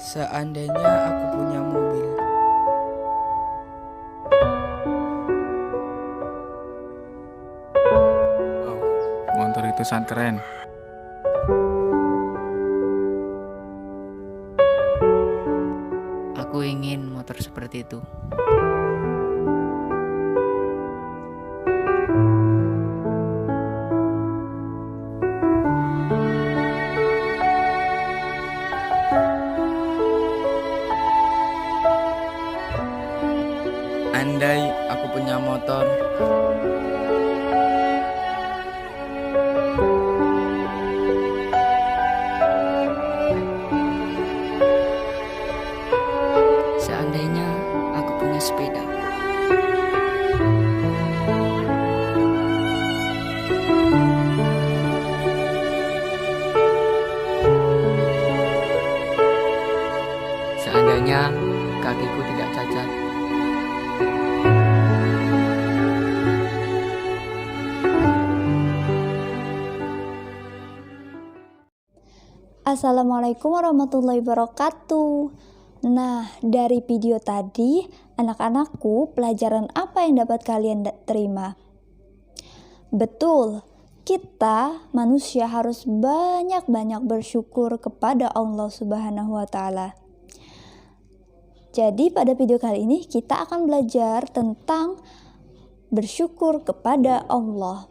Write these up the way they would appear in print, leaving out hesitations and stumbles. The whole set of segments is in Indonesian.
Seandainya aku punya mobil. Wow, motor itu sangat keren. Aku ingin motor seperti itu. Andai aku punya motor. Seandainya aku punya sepeda. Seandainya kakiku tidak cacat. Assalamualaikum warahmatullahi wabarakatuh. Nah, dari video tadi, anak-anakku, pelajaran apa yang dapat kalian terima? Betul, kita manusia harus banyak-banyak bersyukur kepada Allah Subhanahu wa Ta'ala. Jadi, pada video kali ini kita akan belajar tentang bersyukur kepada Allah.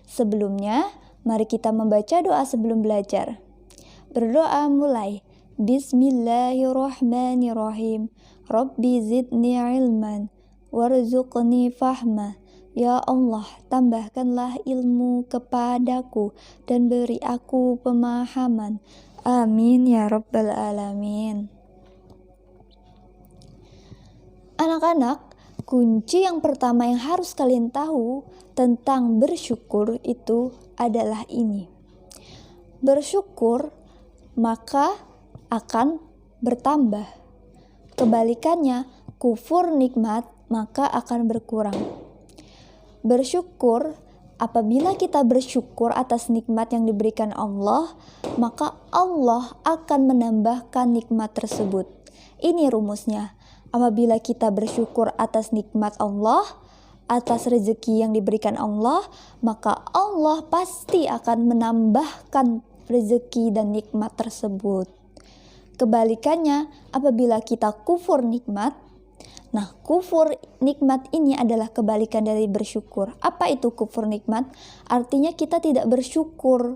Sebelumnya, mari kita membaca doa sebelum belajar. Berdoa mulai. Bismillahirrahmanirrahim. Rabbi zidni ilman warzuqni fahma. Ya Allah, tambahkanlah ilmu kepadaku dan beri aku pemahaman. Amin ya rabbal alamin. Anak-anak, kunci yang pertama yang harus kalian tahu tentang bersyukur itu adalah ini. Bersyukur maka akan bertambah. Kebalikannya, kufur nikmat maka akan berkurang. Bersyukur, apabila kita bersyukur atas nikmat yang diberikan Allah, maka Allah akan menambahkan nikmat tersebut. Ini rumusnya. Apabila kita bersyukur atas nikmat Allah, atas rezeki yang diberikan Allah, maka Allah pasti akan menambahkan rezeki dan nikmat tersebut. Kebalikannya, apabila kita kufur nikmat, nah kufur nikmat ini adalah kebalikan dari bersyukur. Apa itu kufur nikmat? Artinya kita tidak bersyukur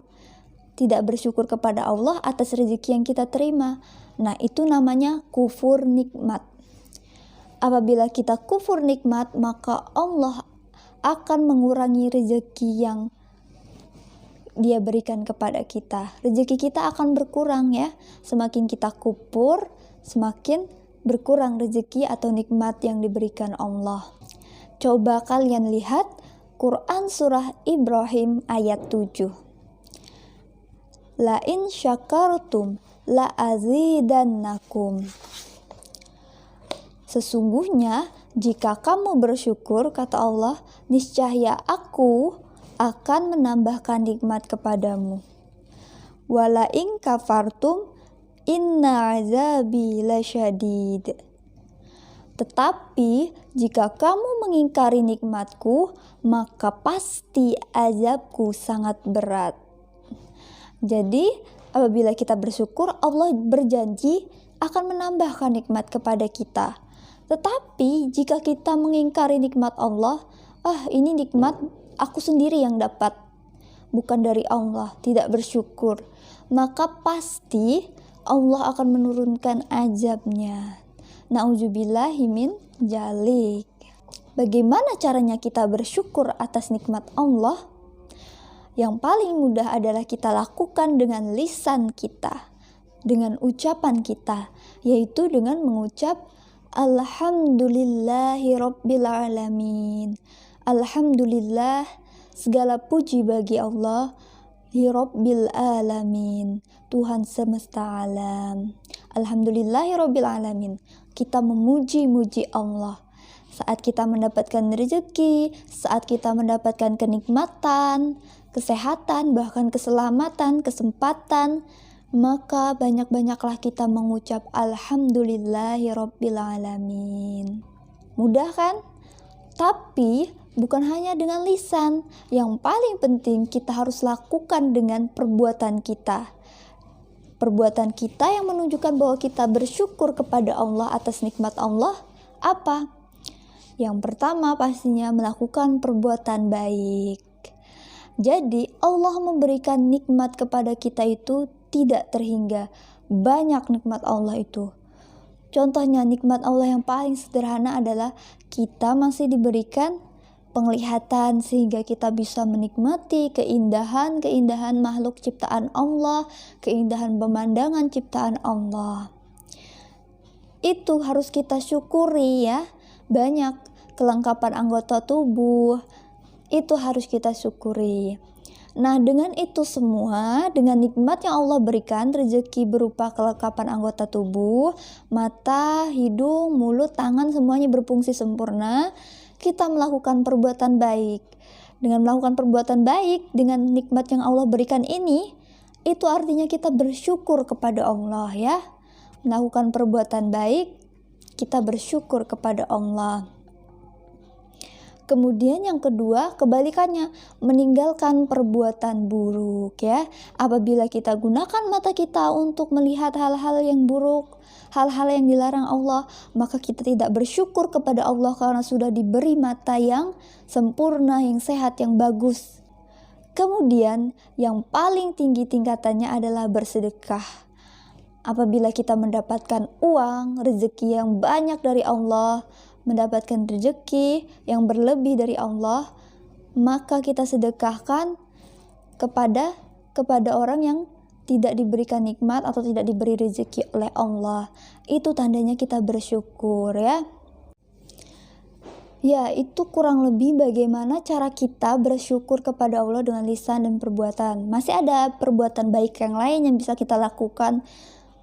kepada Allah atas rezeki yang kita terima. Nah, itu namanya kufur nikmat. Apabila kita kufur nikmat, maka Allah akan mengurangi rezeki yang Dia berikan kepada kita. Rezeki kita akan berkurang ya. Semakin kita kufur, semakin berkurang rezeki atau nikmat yang diberikan Allah. Coba kalian lihat Quran surah Ibrahim ayat 7. La in syakartum la azidannakum. Sesungguhnya jika kamu bersyukur, kata Allah, niscaya aku akan menambahkan nikmat kepadamu. Wala in kafartum inna azabi lasyadid. Tetapi jika kamu mengingkari nikmatku, maka pasti azabku sangat berat. Jadi apabila kita bersyukur, Allah berjanji akan menambahkan nikmat kepada kita. Tetapi jika kita mengingkari nikmat Allah, ini nikmat aku sendiri yang dapat, bukan dari Allah, tidak bersyukur, maka pasti Allah akan menurunkan azabnya. Na'udzubillahi min dzalik. Bagaimana caranya kita bersyukur atas nikmat Allah? Yang paling mudah adalah kita lakukan dengan lisan kita, dengan ucapan kita, yaitu dengan mengucap Alhamdulillahi Rabbil Alamin. Alhamdulillah, segala puji bagi Allah, Rabbil Alamin, Tuhan semesta alam. Alhamdulillahi Rabbil Alamin. Kita memuji-muji Allah saat kita mendapatkan rezeki, saat kita mendapatkan kenikmatan, kesehatan, bahkan keselamatan, kesempatan, maka banyak-banyaklah kita mengucap alhamdulillahirabbil alamin. Mudah kan? Tapi bukan hanya dengan lisan, yang paling penting kita harus lakukan dengan perbuatan kita. Perbuatan kita yang menunjukkan bahwa kita bersyukur kepada Allah atas nikmat Allah apa? Yang pertama pastinya melakukan perbuatan baik. Jadi Allah memberikan nikmat kepada kita itu tidak terhingga. Banyak nikmat Allah itu. Contohnya nikmat Allah yang paling sederhana adalah kita masih diberikan penglihatan sehingga kita bisa menikmati keindahan makhluk ciptaan Allah, keindahan pemandangan ciptaan Allah. Itu harus kita syukuri ya. Banyak kelengkapan anggota tubuh, itu harus kita syukuri. Nah, dengan itu semua, dengan nikmat yang Allah berikan, rezeki berupa kelengkapan anggota tubuh, mata, hidung, mulut, tangan, semuanya berfungsi sempurna, kita melakukan perbuatan baik. Dengan melakukan perbuatan baik, dengan nikmat yang Allah berikan ini, itu artinya kita bersyukur kepada Allah ya. Melakukan perbuatan baik, kita bersyukur kepada Allah. Kemudian yang kedua, kebalikannya, meninggalkan perbuatan buruk ya. Apabila kita gunakan mata kita untuk melihat hal-hal yang buruk, hal-hal yang dilarang Allah, maka kita tidak bersyukur kepada Allah karena sudah diberi mata yang sempurna, yang sehat, yang bagus. Kemudian yang paling tinggi tingkatannya adalah bersedekah. Apabila kita mendapatkan uang, rezeki yang banyak dari Allah, mendapatkan rezeki yang berlebih dari Allah, maka kita sedekahkan kepada orang yang tidak diberikan nikmat atau tidak diberi rezeki oleh Allah. Itu tandanya kita bersyukur ya. Ya, itu kurang lebih bagaimana cara kita bersyukur kepada Allah dengan lisan dan perbuatan. Masih ada perbuatan baik yang lain yang bisa kita lakukan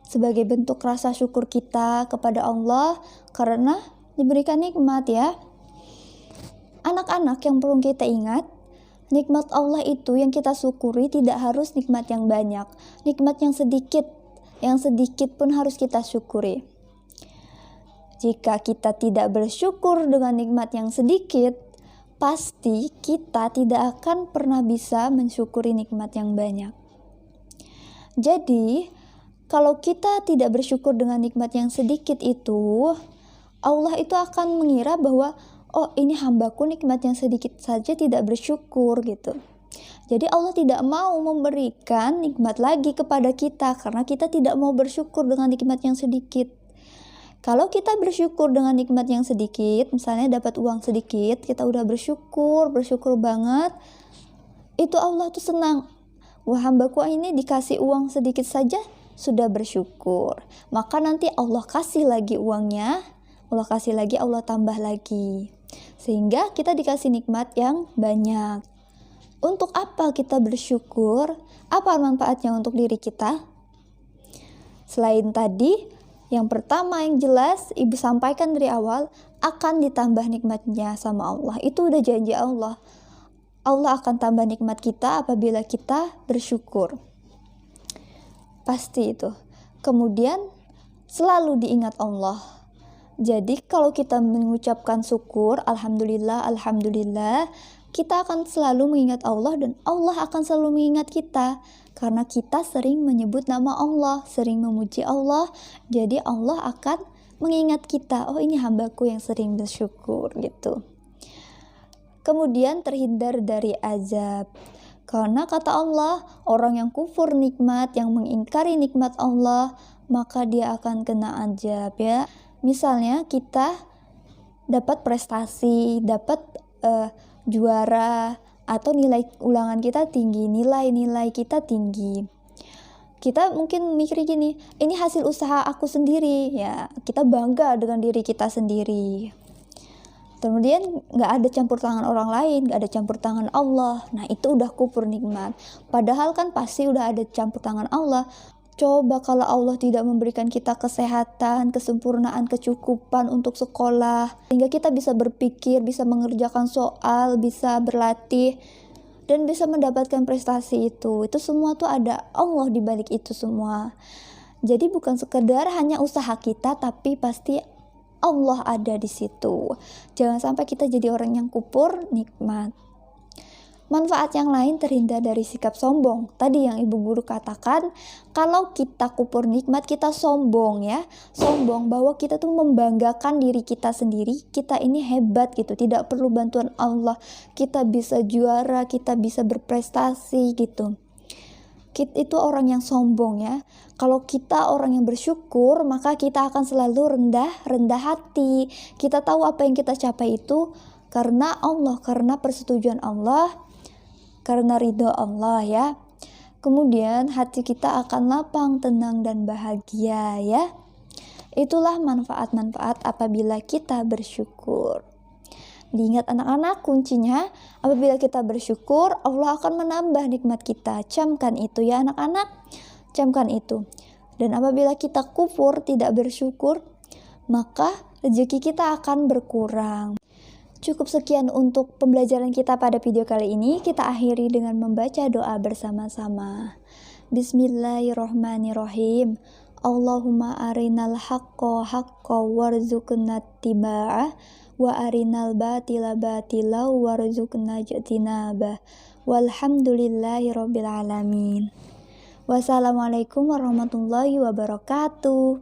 sebagai bentuk rasa syukur kita kepada Allah karena diberikan nikmat ya. Anak-anak yang perlu kita ingat, nikmat Allah itu yang kita syukuri tidak harus nikmat yang banyak, nikmat yang sedikit pun harus kita syukuri. Jika kita tidak bersyukur dengan nikmat yang sedikit, pasti kita tidak akan pernah bisa mensyukuri nikmat yang banyak. Jadi, kalau kita tidak bersyukur dengan nikmat yang sedikit itu, Allah itu akan mengira bahwa oh ini hambaku nikmat yang sedikit saja tidak bersyukur gitu. Jadi Allah tidak mau memberikan nikmat lagi kepada kita karena kita tidak mau bersyukur dengan nikmat yang sedikit. Kalau kita bersyukur dengan nikmat yang sedikit, misalnya dapat uang sedikit, kita udah bersyukur banget, itu Allah tuh senang. Wah, hambaku ini dikasih uang sedikit saja sudah bersyukur. Maka nanti Allah kasih lagi uangnya, Allah tambah lagi. Sehingga kita dikasih nikmat yang banyak. Untuk apa kita bersyukur? Apa manfaatnya untuk diri kita? Selain tadi, yang pertama yang jelas Ibu sampaikan dari awal, akan ditambah nikmatnya sama Allah. Itu udah janji Allah. Allah akan tambah nikmat kita apabila kita bersyukur. Pasti itu. Kemudian selalu diingat Allah. Jadi kalau kita mengucapkan syukur, alhamdulillah, kita akan selalu mengingat Allah dan Allah akan selalu mengingat kita. Karena kita sering menyebut nama Allah, sering memuji Allah, jadi Allah akan mengingat kita, oh ini hambaku yang sering bersyukur gitu. Kemudian terhindar dari azab. Karena kata Allah, orang yang kufur nikmat, yang mengingkari nikmat Allah, maka dia akan kena azab ya. Misalnya kita dapat prestasi, dapat juara, atau nilai ulangan kita tinggi, nilai kita tinggi. Kita mungkin mikir gini, ini hasil usaha aku sendiri, ya kita bangga dengan diri kita sendiri. Kemudian gak ada campur tangan orang lain, gak ada campur tangan Allah. Nah itu udah kufur nikmat. Padahal kan pasti udah ada campur tangan Allah. Coba kalau Allah tidak memberikan kita kesehatan, kesempurnaan, kecukupan untuk sekolah, sehingga kita bisa berpikir, bisa mengerjakan soal, bisa berlatih. dan bisa mendapatkan prestasi itu semua tuh ada Allah di balik itu semua. Jadi bukan sekedar hanya usaha kita, tapi pasti Allah ada di situ. Jangan sampai kita jadi orang yang kupur nikmat. Manfaat yang lain terhindar dari sikap sombong. Tadi yang ibu guru katakan, kalau kita kupur nikmat, kita sombong ya. Sombong bahwa kita tuh membanggakan diri kita sendiri, kita ini hebat gitu, tidak perlu bantuan Allah. Kita bisa juara, kita bisa berprestasi gitu. Itu orang yang sombong ya. Kalau kita orang yang bersyukur, maka kita akan selalu rendah hati. Kita tahu apa yang kita capai itu karena Allah, karena persetujuan Allah, karena ridho Allah ya. Kemudian hati kita akan lapang, tenang dan bahagia ya. Itulah manfaat-manfaat apabila kita bersyukur. Diingat anak-anak, kuncinya apabila kita bersyukur, Allah akan menambah nikmat kita. Camkan itu ya anak-anak, camkan itu. Dan apabila kita kufur, tidak bersyukur, maka rezeki kita akan berkurang. Cukup sekian untuk pembelajaran kita pada video kali ini. Kita akhiri dengan membaca doa bersama-sama. Bismillahirrohmanirrohim. Allahumma arinal haqqa haqqa warzuqna tiba'ah wa arinal batila batila warzuqna jatinabah. Walhamdulillahirabbil alamin. Wassalamualaikum warahmatullahi wabarakatuh.